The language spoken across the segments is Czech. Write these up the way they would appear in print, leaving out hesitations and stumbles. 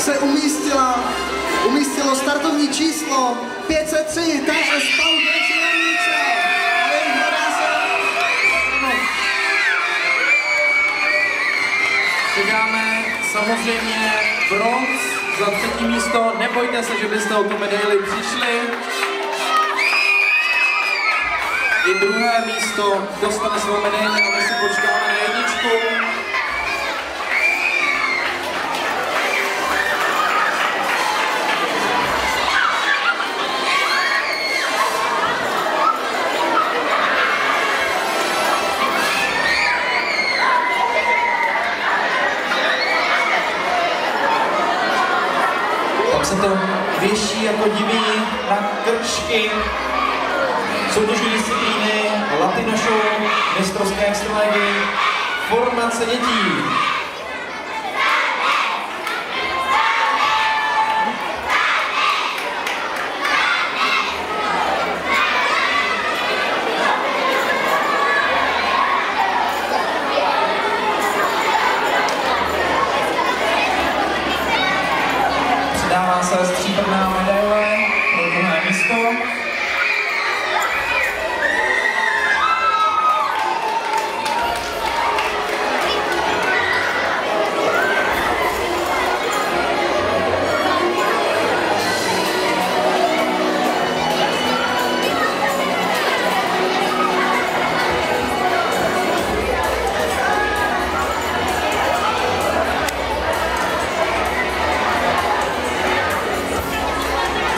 se umístilo startovní číslo 503, takže spolu Přidáme samozřejmě bronz za 3. místo. Nebojte se, že byste o tu medaili přišli. I 2. místo dostane svou medaili a my si počkáme na 1. Se to věší jako diví na krčky. Soutěžní disciplíny, Latino Show, mistrovské extraligy, formace dětí. Dává se stříbrná medaile pro 2. místo.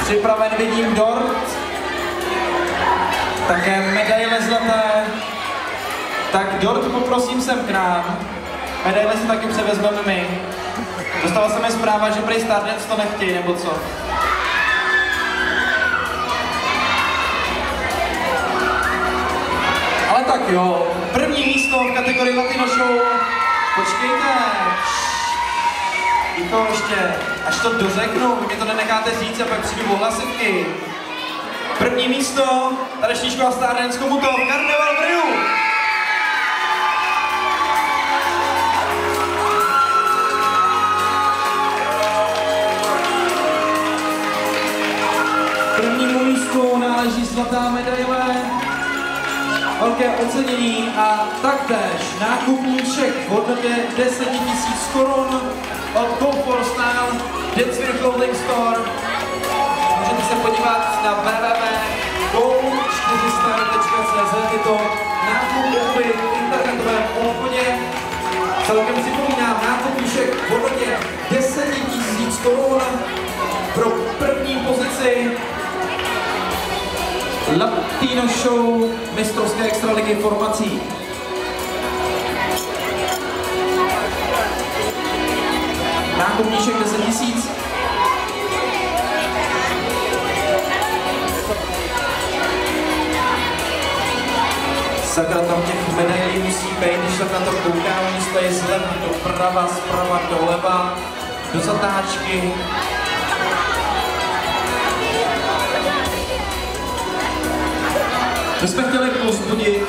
Připraven vidím dort, také medaile zlaté. Tak dort poprosím sem k nám, medaile si taky převezmeme my. Dostala se mi zpráva, že prej Stardance to nechtějí, nebo co? Ale tak jo, 1. místo v kategorii Latino Show. Počkejte. I to ještě, až to dořeknu, vy mě to nenecháte říct a pak přijdu o hlasivky. 1. místo, taneční škola Stardance Chomutov, Karneval v Riu. Prvnímu místu náleží zlatá medaile, velké ocenění a taktéž nákupní šek v hodnotě 10 000 korun od Go For Style Dance Clothing Store. Můžete se podívat na www.go4style.cz, je to nákupy v internetovém obchodě. Celkem připomínám nákupní šek v hodnotě 10 000 korun pro 1. pozici Latino Show mistrovské extraligy formací. Nákupníček 10 000. Sakra, tam těch medailí musí být, když tak na to koukám, oni stojí zleva doprava, zprava doleva, do zatáčky. My jsme chtěli povzbudit